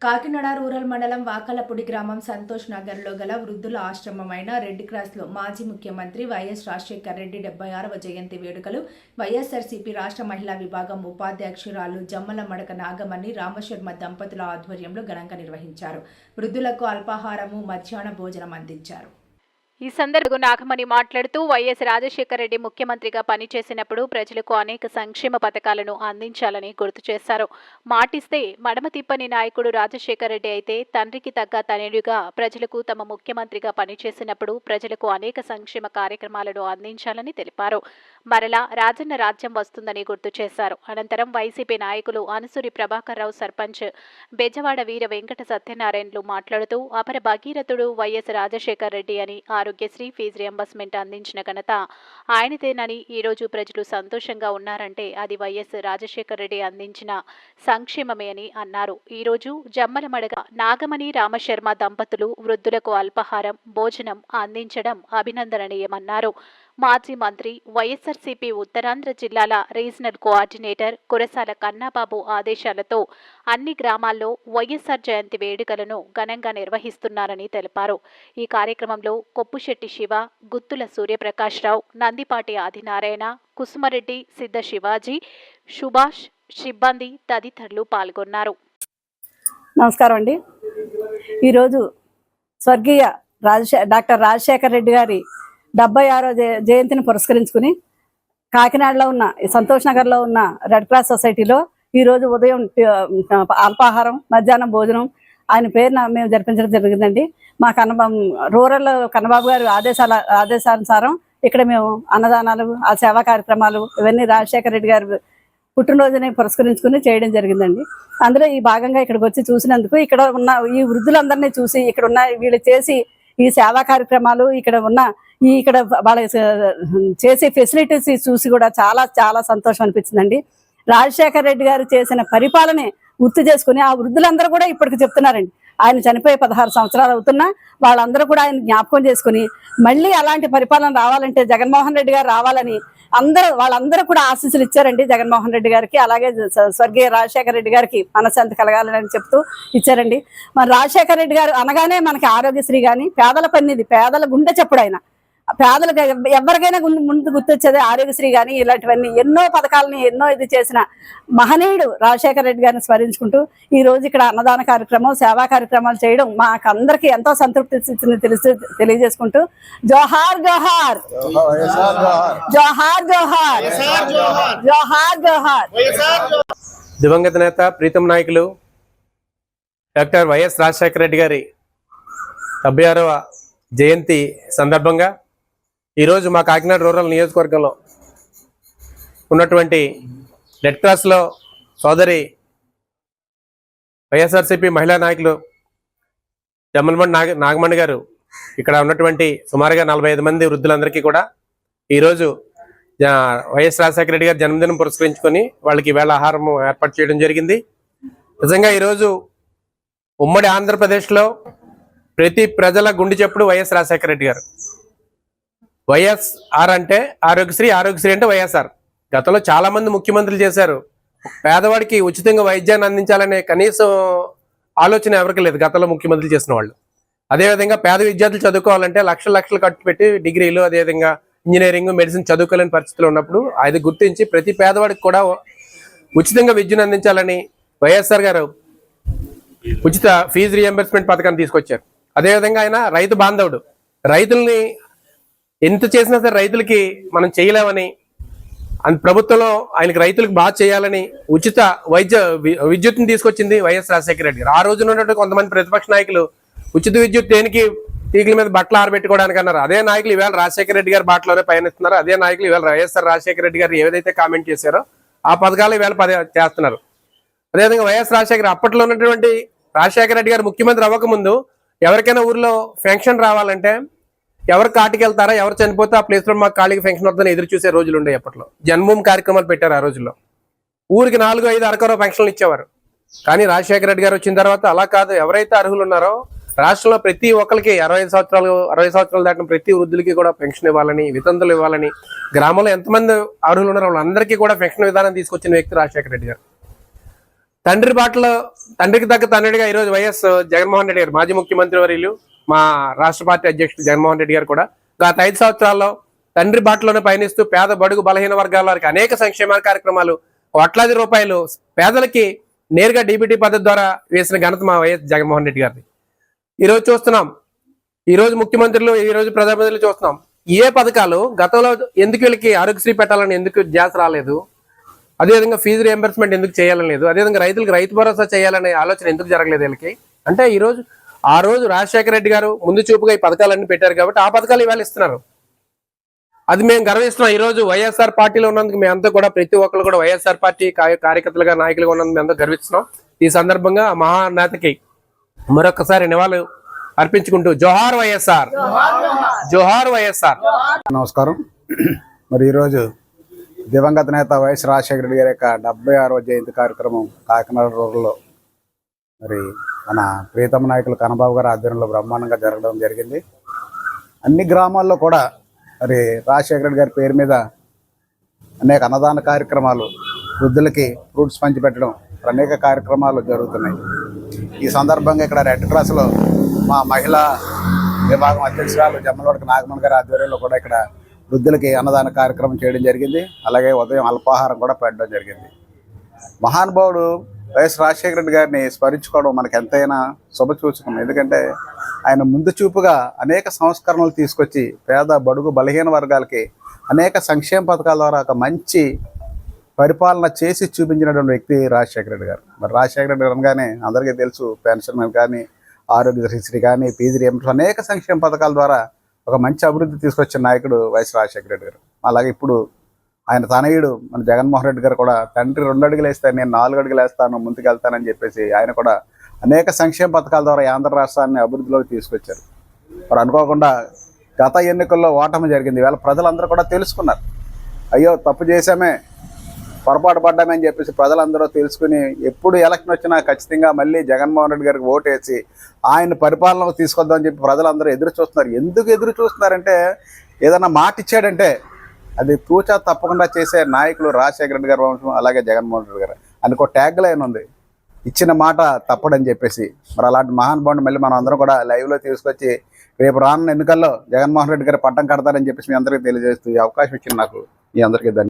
Kakinada rural మండలం వాకలపూడి గ్రామం సంతోష్ నగర్లో గల వృద్ధుల ఆశ్రమమైన రెడ్ క్రాస్లో మాజీ ముఖ్యమంత్రి వైఎస్ రాజశేఖర రెడ్డి 76వ జయంతి వేడుకలు వైఎస్ఆర్సీపీ రాష్ట్ర మహిళా విభాగం ఉపాధ్యక్షురాలు జమ్మల మడక నాగమణి రామశర్మ దంపతుల ఆధ్వర్యంలో ఘనంగా నిర్వహించారు. వృద్ధులకు అల్పాహారము, మధ్యాహ్న భోజనం అందించారు. ఈ సందర్భంగా నాగమణి మాట్లాడుతూ వైఎస్ రాజశేఖర రెడ్డి ముఖ్యమంత్రిగా పనిచేసినప్పుడు ప్రజలకు అనేక సంక్షేమ పథకాలను అందించాలని గుర్తు చేశారు. మాటిస్తే మడమ తిప్పని నాయకుడు రాజశేఖర రెడ్డి అయితే తండ్రికి తగ్గ తనయుడిగా ప్రజలకు తమ ముఖ్యమంత్రిగా పనిచేసినప్పుడు ప్రజలకు అనేక సంక్షేమ కార్యక్రమాలను అందించాలని తెలిపారు. మరలా రాజన్న రాజ్యం వస్తుందని గుర్తు చేశారు. అనంతరం వైసీపీ నాయకులు అనసూరి ప్రభాకర్ రావు, సర్పంచ్ బెజవాడ వీర వెంకట సత్యనారాయణలు మాట్లాడుతూ అపర భగీరథుడు వైఎస్ రాజశేఖర రెడ్డి అని, ఆరోగ్యశ్రీ ఫీజు రియంబర్స్మెంట్ అందించిన ఘనత ఆయనదేనని, ఈరోజు ప్రజలు సంతోషంగా ఉన్నారంటే అది వైఎస్ రాజశేఖర రెడ్డి అందించిన సంక్షేమమే అని అన్నారు. ఈరోజు జమ్మల మడక నాగమణి రామశర్మ దంపతులు వృద్ధులకు అల్పాహారం, భోజనం అందించడం అభినందనీయమన్నారు. మాజీ మంత్రి, వైఎస్ఆర్సీపీ ఉత్తరాంధ్ర జిల్లాల రీజనల్ కోఆర్డినేటర్ కురసాల కన్నాబాబు ఆదేశాలతో అన్ని గ్రామాల్లో వైఎస్ఆర్ జయంతి వేడుకలను ఘనంగా నిర్వహిస్తున్నారని తెలిపారు. ఈ కార్యక్రమంలో కొప్పుశెట్టి శివ, గుత్తుల సూర్యప్రకాశ్రావు, నందిపాటి ఆదినారాయణ, కుసుమరెడ్డి, సిద్ధ శివాజీ, సుభాష్ సిబ్బంది తదితరులు పాల్గొన్నారు. నమస్కారం అండి. ఈరోజు స్వర్గీయ డాక్టర్ రాజశేఖర రెడ్డి గారి 76వ జయంతిని పురస్కరించుకుని కాకినాడలో ఉన్న సంతోష్ నగర్లో ఉన్న రెడ్ క్రాస్ సొసైటీలో ఈరోజు ఉదయం అల్పాహారం, మధ్యాహ్నం భోజనం ఆయన పేరున మేము జరిపించడం జరిగిందండి. మా రూరల్ కన్నబాబు గారి ఆదేశానుసారం ఇక్కడ మేము అన్నదానాలు, ఆ సేవా కార్యక్రమాలు ఇవన్నీ రాజశేఖర రెడ్డి గారి పుట్టినరోజుని పురస్కరించుకుని చేయడం జరిగిందండి. అందులో ఈ భాగంగా ఇక్కడికి వచ్చి చూసినందుకు, ఇక్కడ ఉన్న ఈ వృద్ధులందరినీ చూసి, ఇక్కడ ఉన్న వీళ్ళు చేసి ఈ సేవా కార్యక్రమాలు, ఇక్కడ ఉన్న ఇక్కడ వాళ్ళ చేసే ఫెసిలిటీస్ చూసి కూడా చాలా చాలా సంతోషం అనిపించిందండి. రాజశేఖర రెడ్డి గారు చేసిన పరిపాలనే గుర్తు చేసుకుని ఆ వృద్ధులందరూ కూడా ఇప్పటికి చెప్తున్నారండి. ఆయన చనిపోయి 16 సంవత్సరాలు అవుతున్నా వాళ్ళందరూ కూడా ఆయన జ్ఞాపకం చేసుకుని మళ్ళీ అలాంటి పరిపాలన రావాలంటే జగన్మోహన్ రెడ్డి గారు రావాలని వాళ్ళందరూ కూడా ఆశీస్సులు ఇచ్చారండి జగన్మోహన్ రెడ్డి గారికి. అలాగే స్వర్గీయ రాజశేఖర రెడ్డి గారికి మనశ్శాంతి కలగాలని చెప్తూ ఇచ్చారండి. మన రాజశేఖర రెడ్డి గారు అనగానే మనకి ఆరోగ్యశ్రీ కానీ, పేదల పన్నిది, పేదల గుండె చెప్పుడు ఆయన. పేదలకు ఎవరికైనా ముందు గుర్తొచ్చేది ఆరోగ్యశ్రీ కానీ, ఇలాంటివన్నీ ఎన్నో పథకాలని ఎన్నో ఇది చేసిన మహనీయుడు రాజశేఖర రెడ్డి గారిని స్మరించుకుంటూ ఈ రోజు ఇక్కడ అన్నదాన కార్యక్రమం, సేవా కార్యక్రమాలు చేయడం మాకందరికీ ఎంతో సంతృప్తి తెలియజేసుకుంటూ జోహార్ జోహార్ జోహార్ జోహార్ జోహార్ జోహార్. దివంగత నేత, ప్రీతం నాయకులు డాక్టర్ వైఎస్ రాజశేఖర రెడ్డి గారి 76వ జయంతి సందర్భంగా ఈరోజు మా కాకినాడ రూరల్ నియోజకవర్గంలో ఉన్నటువంటి రెడ్ క్రాస్లో సోదరి వైఎస్ఆర్సీపీ మహిళా నాయకులు జమ్మలమడి నాగమణి గారు ఇక్కడ ఉన్నటువంటి సుమారుగా 45 మంది వృద్ధులందరికీ కూడా ఈరోజు వైఎస్ రాజశేఖర రెడ్డి గారి జన్మదినం పురస్కరించుకొని వాళ్ళకి వేళ ఆహారం ఏర్పాటు చేయడం జరిగింది. నిజంగా ఈరోజు ఉమ్మడి ఆంధ్రప్రదేశ్లో ప్రతి ప్రజల గుండె చెప్పుడు వైఎస్ రాజశేఖర రెడ్డి గారు. వైఎస్ఆర్ అంటే ఆరోగ్యశ్రీ, ఆరోగ్యశ్రీ అంటే వైఎస్ఆర్. గతంలో చాలా మంది ముఖ్యమంత్రులు చేశారు. పేదవాడికి ఉచితంగా వైద్యాన్ని అందించాలనే కనీసం ఆలోచన ఎవరికి లేదు గతంలో ముఖ్యమంత్రులు చేసిన వాళ్ళు. అదేవిధంగా పేద విద్యార్థులు చదువుకోవాలంటే లక్షలు ఖర్చు పెట్టి డిగ్రీలు, అదేవిధంగా ఇంజనీరింగ్, మెడిసిన్ చదువుకోలేని పరిస్థితులు ఉన్నప్పుడు అది గుర్తించి ప్రతి పేదవాడికి కూడా ఉచితంగా విద్యను అందించాలని వైఎస్ఆర్ గారు ఉచిత ఫీజు రియంబర్స్మెంట్ పథకాన్ని తీసుకొచ్చారు. అదేవిధంగా ఆయన రైతు బాంధవుడు. రైతుల్ని ఎంత చేసినా సరే రైతులకి మనం చేయలేమని, ప్రభుత్వంలో ఆయనకి రైతులకు బాగా చేయాలని ఉచిత విద్యుత్ని తీసుకొచ్చింది వైఎస్ రాజశేఖర రెడ్డి. ఆ రోజున ఉన్నటువంటి కొంతమంది ప్రతిపక్ష నాయకులు ఉచిత విద్యుత్ దేనికి, తీగల మీద బట్టలు ఆరబెట్టుకోవడానికి అన్నారు. అదే నాయకులు ఈవేళ రాజశేఖర రెడ్డి గారి బాటలోనే పయనిస్తున్నారు. అదే నాయకులు ఈవేళ వైఎస్ఆర్ రాజశేఖర రెడ్డి గారు ఏదైతే కామెంట్ చేశారో ఆ పథకాలు ఈవేళ చేస్తున్నారు. అదేవిధంగా వైఎస్ రాజశేఖర అప్పట్లో ఉన్నటువంటి రాజశేఖర రెడ్డి గారు ముఖ్యమంత్రి అవ్వకముందు ఎవరికైనా ఊర్లో ఫెన్షన్ రావాలంటే ఎవరు కాటికి వెళ్తారా, ఎవరు చనిపోతే ఆ ప్లేస్లో మాకు ఖాళీగా ఫెన్షన్ వస్తుందని ఎదురు చూసే రోజులు ఉండే. అప్పట్లో జన్మభూమి కార్యక్రమాలు పెట్టారు. ఆ రోజుల్లో ఊరికి 4, 5 అరకరో ఫెన్షన్లు ఇచ్చేవారు. కానీ రాజశేఖర రెడ్డి గారు వచ్చిన తర్వాత అలా కాదు. ఎవరైతే అర్హులు ఉన్నారో రాష్ట్రంలో ప్రతి ఒక్కరికి 60 సంవత్సరాలు దాటిన ప్రతి వృద్ధులకి కూడా పెన్షన్ ఇవ్వాలని, వితంతులు ఇవ్వాలని, గ్రామంలో ఎంతమంది అర్హులు ఉన్నారో వాళ్ళందరికీ కూడా పెన్షన్ విధానం తీసుకొచ్చిన వ్యక్తి రాజశేఖర రెడ్డి గారు. తండ్రికి తగ్గ తండ్రిగా ఈరోజు వైఎస్ జగన్మోహన్ రెడ్డి గారు, మాజీ ముఖ్యమంత్రి వర్యులు, మా రాష్ట్ర పార్టీ అధ్యక్షుడు జగన్మోహన్ రెడ్డి గారు కూడా గత 5 సంవత్సరాల్లో తండ్రి బాటలోనే పయనిస్తూ పేద బడుగు బలహీన వర్గాల వారికి అనేక సంక్షేమ కార్యక్రమాలు, కోట్లాది రూపాయలు పేదలకి నేరుగా డీబీటీ పద్ధతి ద్వారా వేసిన ఘనత మా వైఎస్ జగన్మోహన్ రెడ్డి గారిది. ఈరోజు చూస్తున్నాం, ఈరోజు ముఖ్యమంత్రులు, ఈరోజు ప్రధానమంత్రులు చూస్తున్నాం, ఏ పథకాలు గతంలో ఎందుకు వీళ్ళకి ఆరోగ్యశ్రీ పెట్టాలని ఎందుకు ధ్యాస రాలేదు, అదేవిధంగా ఫీజు రియంబర్స్మెంట్ ఎందుకు చేయాలని లేదు, అదేవిధంగా రైతులకు రైతు భరోసా చేయాలనే ఆలోచన ఎందుకు జరగలేదు వీళ్ళకి అంటే ఆ రోజు రాజశేఖర రెడ్డి గారు ముందు చూపుగా ఈ పథకాలన్నీ పెట్టారు కాబట్టి ఆ పథకాలు ఇవాళ ఇస్తున్నారు. అది మేము గర్విస్తున్నాం. ఈ రోజు వైఎస్ఆర్ పార్టీలో ఉన్నందుకు మేమంతా కూడా, ప్రతి ఒక్కరు కూడా వైఎస్ఆర్ పార్టీ కార్యకర్తలుగా, నాయకులుగా ఉన్నందుకు మేమంతా గర్విస్తున్నాం. ఈ సందర్భంగా మహానేతకి మరొకసారి నివాళులు అర్పించుకుంటూ జోహార్ వైఎస్ఆర్, జోహార్ వైఎస్ఆర్. నమస్కారం. మరి ఈరోజు దివంగత నేత వైఎస్ రాజశేఖర రెడ్డి గారి యొక్క 76వ జయంతి కార్యక్రమం కాకినాడ రూరల్లో మరి మన ప్రీతమ నాయకులు కన్నబాబు గారి ఆధ్వర్యంలో బ్రహ్మాండంగా జరగడం జరిగింది. అన్ని గ్రామాల్లో కూడా మరి రాజశేఖర రెడ్డి గారి పేరు మీద అనేక అన్నదాన కార్యక్రమాలు, వృద్ధులకి ఫ్రూట్స్ పంచిపెట్టడం, అనేక కార్యక్రమాలు జరుగుతున్నాయి. ఈ సందర్భంగా ఇక్కడ రెడ్ క్రాస్లో మా మహిళా విభాగం అధ్యక్షురాలు జమ్మలవాడకి నాగమణి గారి ఆధ్వర్యంలో కూడా ఇక్కడ వృద్ధులకి అన్నదాన కార్యక్రమం చేయడం జరిగింది. అలాగే ఉదయం అల్పాహారం కూడా పెట్టడం జరిగింది. మహానుభావుడు వైఎస్ రాజశేఖర రెడ్డి గారిని స్మరించుకోవడం మనకు ఎంతైనా శుభసూచకం. ఎందుకంటే ఆయన ముందు చూపుగా అనేక సంస్కరణలు తీసుకొచ్చి పేద బడుగు బలహీన వర్గాలకి అనేక సంక్షేమ పథకాల ద్వారా ఒక మంచి పరిపాలన చేసి చూపించినటువంటి వ్యక్తి రాజశేఖర రెడ్డి గారు. మరి రాజశేఖర రెడ్డి గారు అనగానే అందరికీ తెలుసు, పెన్షన్ కానీ, ఆరోగ్యశ్రీ కానీ, ఫీజు రియంబర్స్మెంట్, అనేక సంక్షేమ పథకాల ద్వారా ఒక మంచి అభివృద్ధి తీసుకొచ్చిన నాయకుడు వైఎస్ రాజశేఖర రెడ్డి గారు. అలాగే ఇప్పుడు ఆయన తనయుడు మన జగన్మోహన్ రెడ్డి గారు కూడా తండ్రి 2 అడుగులు వేస్తాను, నేను 4 అడుగులు వేస్తాను, ముందుకు వెళ్తానని చెప్పేసి ఆయన కూడా అనేక సంక్షేమ పథకాల ద్వారా ఆంధ్ర రాష్ట్రాన్ని అభివృద్ధిలోకి తీసుకొచ్చారు. మరి అనుకోకుండా గత ఎన్నికల్లో ఓటమి జరిగింది. ఈవేళ ప్రజలందరూ కూడా తెలుసుకున్నారు, అయ్యో తప్పు చేశామే, పొరపాటు పడ్డామని చెప్పేసి ప్రజలందరూ తెలుసుకుని ఎప్పుడు ఎలక్షన్ వచ్చినా ఖచ్చితంగా మళ్ళీ జగన్మోహన్ రెడ్డి గారికి ఓటేసి ఆయన పరిపాలనకు తీసుకొద్దామని చెప్పి ప్రజలందరూ ఎదురు చూస్తున్నారు. ఎందుకు ఎదురు చూస్తున్నారంటే ఏదైనా మాట ఇచ్చాడంటే అది తూచా తప్పకుండా చేసే నాయకులు రాజశేఖర రెడ్డి గారి వంశం, అలాగే జగన్మోహన్ రెడ్డి గారు. అందుకో ట్యాగ్ లైన్ ఉంది, ఇచ్చిన మాట తప్పడని చెప్పేసి. మరి అలాంటి మహానుభావుని మళ్ళీ మనం అందరం కూడా లైవ్లో తీసుకొచ్చి రేపు రానున్న ఎన్నికల్లో జగన్మోహన్ రెడ్డి గారు పట్టం కడతారని చెప్పేసి మీ అందరికీ తెలియజేస్తూ ఈ అవకాశం ఇచ్చిన నాకు మీ అందరికీ ధన్యవాదాలు.